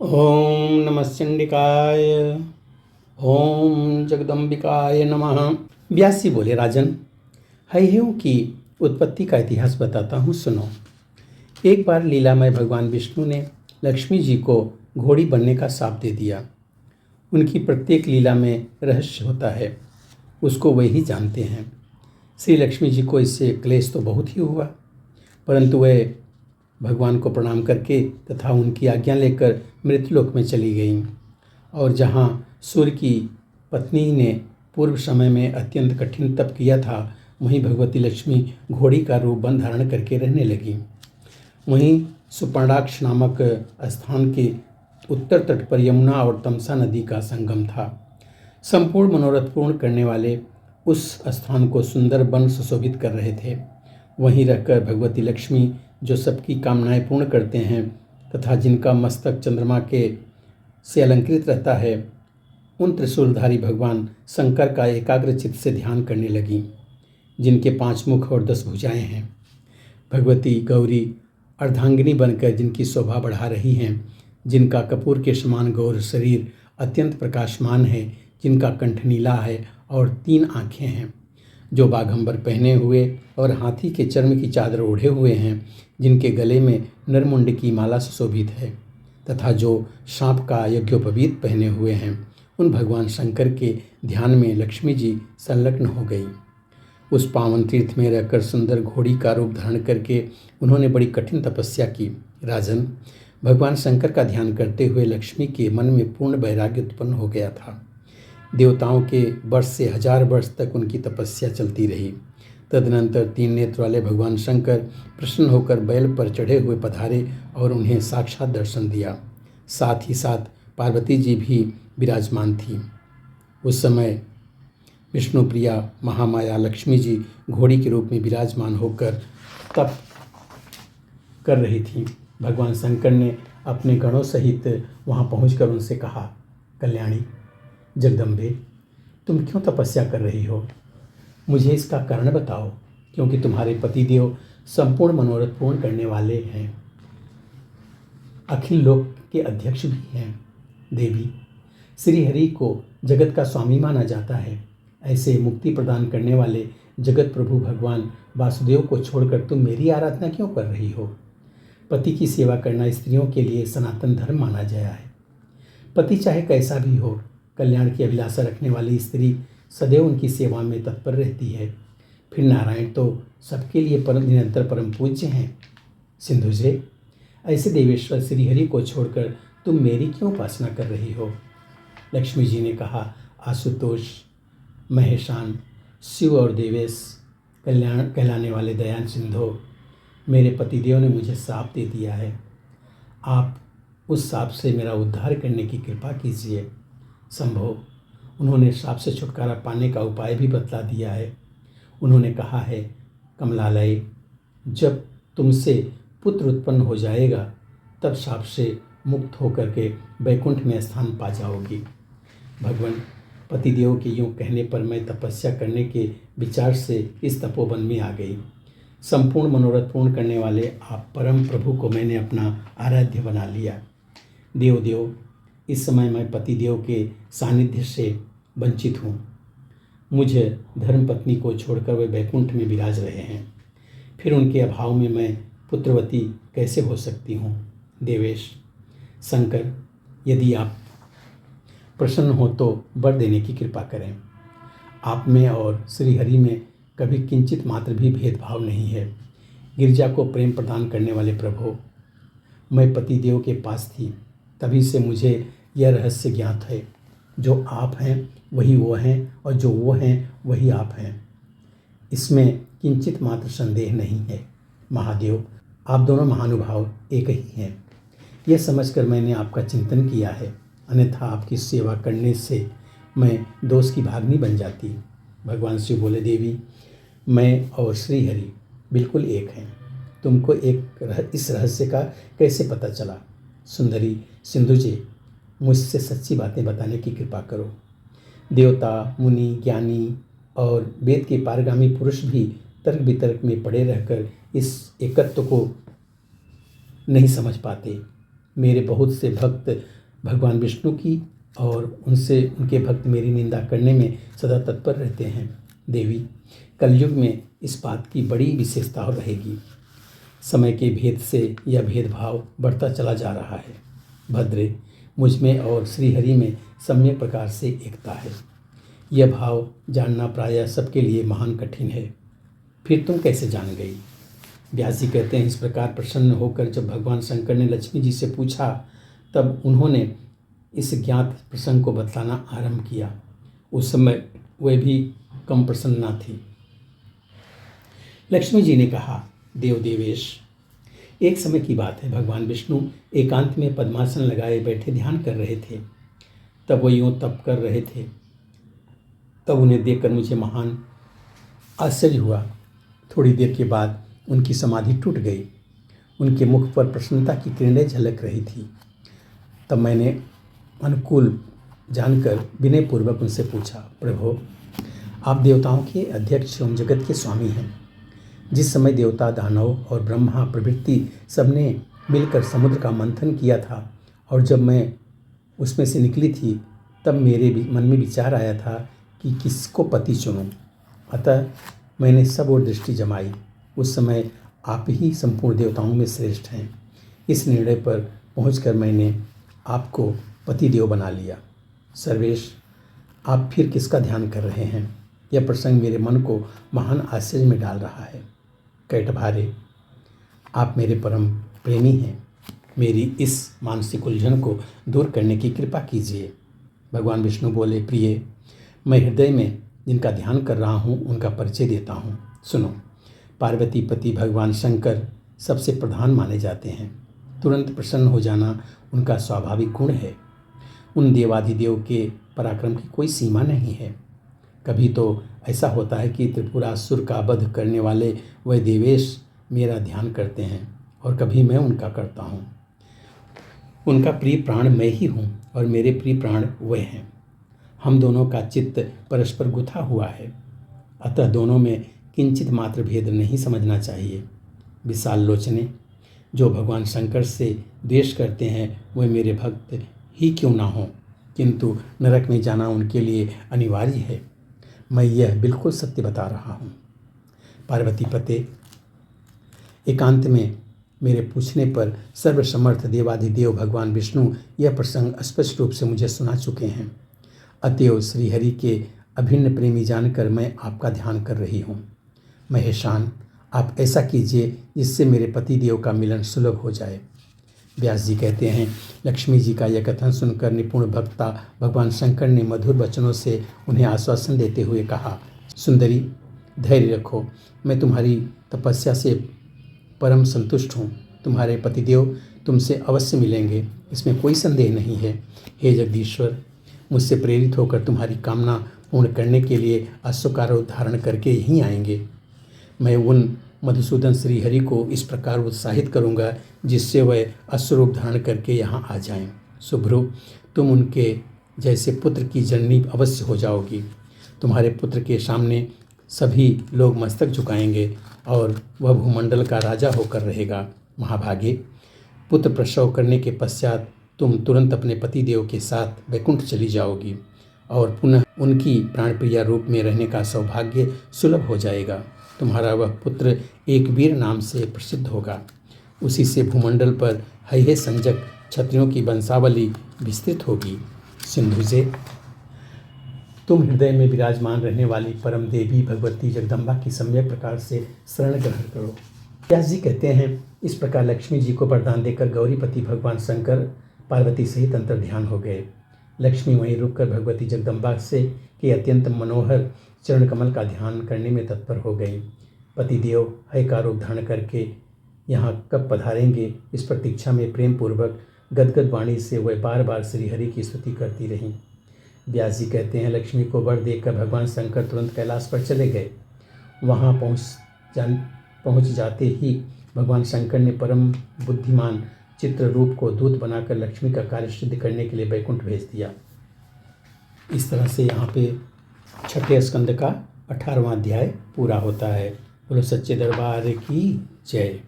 ओम नमः चंडिकाय। ओम जगदम्बिकाय नमः। व्यास जी बोले, राजन, हयियों की उत्पत्ति का इतिहास बताता हूँ, सुनो। एक बार लीलामय भगवान विष्णु ने लक्ष्मी जी को घोड़ी बनने का शाप दे दिया। उनकी प्रत्येक लीला में रहस्य होता है, उसको वही जानते हैं। श्री लक्ष्मी जी को इससे क्लेश तो बहुत ही हुआ, परंतु वे भगवान को प्रणाम करके तथा उनकी आज्ञा लेकर मृत्युलोक में चली गईं। और जहाँ सूर्य की पत्नी ने पूर्व समय में अत्यंत कठिन तप किया था, वहीं भगवती लक्ष्मी घोड़ी का रूप बन धारण करके रहने लगीं। वहीं सुपर्णाक्ष नामक स्थान के उत्तर तट पर यमुना और तमसा नदी का संगम था। संपूर्ण मनोरथ पूर्ण करने वाले उस स्थान को सुंदर वन सुशोभित कर रहे थे। वहीं रहकर भगवती लक्ष्मी, जो सबकी कामनाएं पूर्ण करते हैं तथा जिनका मस्तक चंद्रमा के से अलंकृत रहता है, उन त्रिशूलधारी भगवान शंकर का एकाग्रचित्त से ध्यान करने लगीं, जिनके 5 मुख और 10 भुजाएं हैं। भगवती गौरी अर्धांगिनी बनकर जिनकी शोभा बढ़ा रही हैं, जिनका कपूर के समान गौर शरीर अत्यंत प्रकाशमान है, जिनका कंठ नीला है और 3 आँखें हैं, जो बाघंबर पहने हुए और हाथी के चर्म की चादर ओढ़े हुए हैं, जिनके गले में नरमुंड की माला सुशोभित है तथा जो सांप का यज्ञोपवीत पहने हुए हैं, उन भगवान शंकर के ध्यान में लक्ष्मी जी संलग्न हो गई। उस पावन तीर्थ में रहकर सुंदर घोड़ी का रूप धारण करके उन्होंने बड़ी कठिन तपस्या की। राजन, भगवान शंकर का ध्यान करते हुए लक्ष्मी के मन में पूर्ण वैराग्य उत्पन्न हो गया था। देवताओं के वर्ष से 1000 वर्ष तक उनकी तपस्या चलती रही। तदनंतर 3 नेत्र वाले भगवान शंकर प्रसन्न होकर बैल पर चढ़े हुए पधारे और उन्हें साक्षात दर्शन दिया। साथ ही साथ पार्वती जी भी विराजमान थी। उस समय विष्णु प्रिया महामाया लक्ष्मी जी घोड़ी के रूप में विराजमान होकर तप कर रही थी। भगवान शंकर ने अपने गणों सहित वहां पहुंचकर उनसे कहा, कल्याणी, जगदम्बे, तुम क्यों तपस्या कर रही हो? मुझे इसका कारण बताओ, क्योंकि तुम्हारे पतिदेव संपूर्ण मनोरथ पूर्ण करने वाले हैं, अखिल लोक के अध्यक्ष भी हैं। देवी, श्री हरि को जगत का स्वामी माना जाता है। ऐसे मुक्ति प्रदान करने वाले जगत प्रभु भगवान वासुदेव को छोड़कर तुम मेरी आराधना क्यों कर रही हो? पति की सेवा करना स्त्रियों के लिए सनातन धर्म माना गया है। पति चाहे कैसा भी हो, कल्याण की अभिलाषा रखने वाली स्त्री सदैव उनकी सेवा में तत्पर रहती है। फिर नारायण तो सबके लिए निरंतर परम पूज्य हैं। सिंधुजे, ऐसे देवेश्वर श्रीहरि को छोड़कर तुम मेरी क्यों उपासना कर रही हो? लक्ष्मी जी ने कहा, आशुतोष, महेशान, शिव और देवेश, कल्याण कहलाने वाले दयान सिंधो, मेरे पतिदेव ने मुझे श्राप दे दिया है। आप उस श्राप से मेरा उद्धार करने की कृपा कीजिए। संभो, उन्होंने श्राप से छुटकारा पाने का उपाय भी बतला दिया है। उन्होंने कहा है, कमलालय, जब तुमसे पुत्र उत्पन्न हो जाएगा, तब श्राप से मुक्त होकर के वैकुंठ में स्थान पा जाओगी। भगवान पतिदेव के यूँ कहने पर मैं तपस्या करने के विचार से इस तपोवन में आ गई। संपूर्ण मनोरथ पूर्ण करने वाले आप परम प्रभु को मैंने अपना आराध्य बना लिया। देव, इस समय मैं पतिदेव के सानिध्य से वंचित हूँ। मुझे धर्मपत्नी को छोड़कर वे वैकुंठ में विराज रहे हैं। फिर उनके अभाव में मैं पुत्रवती कैसे हो सकती हूँ? देवेश, शंकर, यदि आप प्रसन्न हो तो वर देने की कृपा करें। आप में और श्रीहरि में कभी किंचित मात्र भी भेदभाव नहीं है। गिरिजा को प्रेम प्रदान करने वाले प्रभु, मैं पतिदेव के पास थी, तभी से मुझे यह रहस्य ज्ञात है। जो आप हैं वही वो हैं और जो वो हैं वही आप हैं। इसमें किंचित मात्र संदेह नहीं है। महादेव, आप दोनों महानुभाव एक ही हैं। यह समझकर मैंने आपका चिंतन किया है, अन्यथा आपकी सेवा करने से मैं दोष की भागनी बन जाती। भगवान शिव बोले, देवी, मैं और श्रीहरि बिल्कुल एक हैं। तुमको इस रहस्य का कैसे पता चला? सुंदरी सिंधुजे, मुझसे सच्ची बातें बताने की कृपा करो। देवता, मुनि, ज्ञानी और वेद के पारगामी पुरुष भी तर्क वितर्क में पड़े रहकर इस एकत्व को नहीं समझ पाते। मेरे बहुत से भक्त भगवान विष्णु की और उनके भक्त मेरी निंदा करने में सदा तत्पर रहते हैं। देवी, कलयुग में इस बात की बड़ी विशेषता रहेगी। समय के भेद से यह भेदभाव बढ़ता चला जा रहा है। भद्रे, मुझ में और श्रीहरि में सम्यक प्रकार से एकता है। यह भाव जानना प्रायः सबके लिए महान कठिन है। फिर तुम कैसे जान गई? व्यास जी कहते हैं, इस प्रकार प्रसन्न होकर जब भगवान शंकर ने लक्ष्मी जी से पूछा, तब उन्होंने इस ज्ञात प्रसंग को बतलाना आरंभ किया। उस समय वह भी कम प्रसन्न न थी। लक्ष्मी जी ने कहा, देव देवेश, एक समय की बात है, भगवान विष्णु एकांत में पद्मासन लगाए बैठे ध्यान कर रहे थे। तब वो यूँ तप कर रहे थे। तब उन्हें देखकर मुझे महान आश्चर्य हुआ। थोड़ी देर के बाद उनकी समाधि टूट गई। उनके मुख पर प्रसन्नता की किरणें झलक रही थी। तब मैंने अनुकूल जानकर विनयपूर्वक उनसे पूछा, प्रभु, आप देवताओं के अध्यक्ष एवं जगत के स्वामी हैं। जिस समय देवता, दानव और ब्रह्मा प्रभृति सबने मिलकर समुद्र का मंथन किया था और जब मैं उसमें से निकली थी, तब मेरे मन में विचार आया था कि किसको पति चुनूं। अतः मैंने सब ओर दृष्टि जमाई। उस समय आप ही संपूर्ण देवताओं में श्रेष्ठ हैं। इस निर्णय पर पहुंचकर मैंने आपको पति देव बना लिया। सर्वेश, आप फिर किसका ध्यान कर रहे हैं? यह प्रसंग मेरे मन को महान आश्चर्य में डाल रहा है। कैटभारे, आप मेरे परम प्रेमी हैं। मेरी इस मानसिक उलझन को दूर करने की कृपा कीजिए। भगवान विष्णु बोले, प्रिय, मैं हृदय में जिनका ध्यान कर रहा हूँ उनका परिचय देता हूँ। सुनो, पार्वती पति भगवान शंकर सबसे प्रधान माने जाते हैं। तुरंत प्रसन्न हो जाना उनका स्वाभाविक गुण है। उन देवाधिदेव के पराक्रम की कोई सीमा नहीं है। कभी तो ऐसा होता है कि त्रिपुरासुर का वध करने वाले वह देवेश मेरा ध्यान करते हैं और कभी मैं उनका करता हूँ। उनका प्रिय प्राण मैं ही हूँ और मेरे प्रिय प्राण वह हैं। हम दोनों का चित्त परस्पर गुथा हुआ है। अतः दोनों में किंचित मात्र भेद नहीं समझना चाहिए। विशाल लोचने, जो भगवान शंकर से द्वेष करते हैं वह मेरे भक्त ही क्यों ना हों, किंतु नरक में जाना उनके लिए अनिवार्य है। मैं यह बिल्कुल सत्य बता रहा हूँ। पार्वती पते, एकांत में मेरे पूछने पर सर्वसमर्थ देवाधिदेव भगवान विष्णु यह प्रसंग स्पष्ट रूप से मुझे सुना चुके हैं। अतएव श्रीहरि के अभिन्न प्रेमी जानकर मैं आपका ध्यान कर रही हूँ। महेशान, आप ऐसा कीजिए जिससे मेरे पति देव का मिलन सुलभ हो जाए। व्यास जी कहते हैं, लक्ष्मी जी का यह कथन सुनकर निपुण भक्ता भगवान शंकर ने मधुर वचनों से उन्हें आश्वासन देते हुए कहा, सुंदरी, धैर्य रखो। मैं तुम्हारी तपस्या से परम संतुष्ट हूँ। तुम्हारे पतिदेव तुमसे अवश्य मिलेंगे, इसमें कोई संदेह नहीं है। हे जगदीश्वर, मुझसे प्रेरित होकर तुम्हारी कामना पूर्ण करने के लिए अश्वकारोह धारण करके यहीं आएंगे। मैं उन मधुसूदन श्रीहरि को इस प्रकार उत्साहित करूंगा जिससे वह अश्वरूप धारण करके यहाँ आ जाएं। शुभ्रु, तुम उनके जैसे पुत्र की जननी अवश्य हो जाओगी। तुम्हारे पुत्र के सामने सभी लोग मस्तक झुकाएंगे और वह भूमंडल का राजा होकर रहेगा। महाभागे, पुत्र प्रसव करने के पश्चात तुम तुरंत अपने पतिदेव के साथ वैकुंठ चली जाओगी और पुनः उनकी प्राणप्रिया रूप में रहने का सौभाग्य सुलभ हो जाएगा। तुम्हारा वह पुत्र एक वीर नाम से प्रसिद्ध होगा। उसी से भूमंडल पर हये संजक क्षत्रियों की वंशावली विस्तृत होगी। सिंधुजे, तुम हृदय में विराजमान रहने वाली परम देवी भगवती जगदम्बा की सम्यक प्रकार से शरण ग्रहण करो। व्यास जी कहते हैं, इस प्रकार लक्ष्मी जी को वरदान देकर गौरीपति भगवान शंकर पार्वती सहित अंतर ध्यान हो गए। लक्ष्मी वहीं रुककर भगवती जगदम्बा से के अत्यंत मनोहर चरण कमल का ध्यान करने में तत्पर हो गई। पतिदेव हय का रूप धारण करके यहाँ कब पधारेंगे, इस प्रतीक्षा में प्रेम पूर्वक गदगद वाणी से वह बार बार श्रीहरि की स्तुति करती रहीं। व्यास जी कहते हैं, लक्ष्मी को वर देकर भगवान शंकर तुरंत कैलाश पर चले गए। वहाँ पहुँच जाते ही भगवान शंकर ने परम बुद्धिमान चित्र रूप को दूत बनाकर लक्ष्मी का कार्य सिद्ध करने के लिए वैकुंठ भेज दिया। इस तरह से यहाँ पे छठे स्कंद का 18वां अध्याय पूरा होता है। बोलो सच्चे दरबार की जय।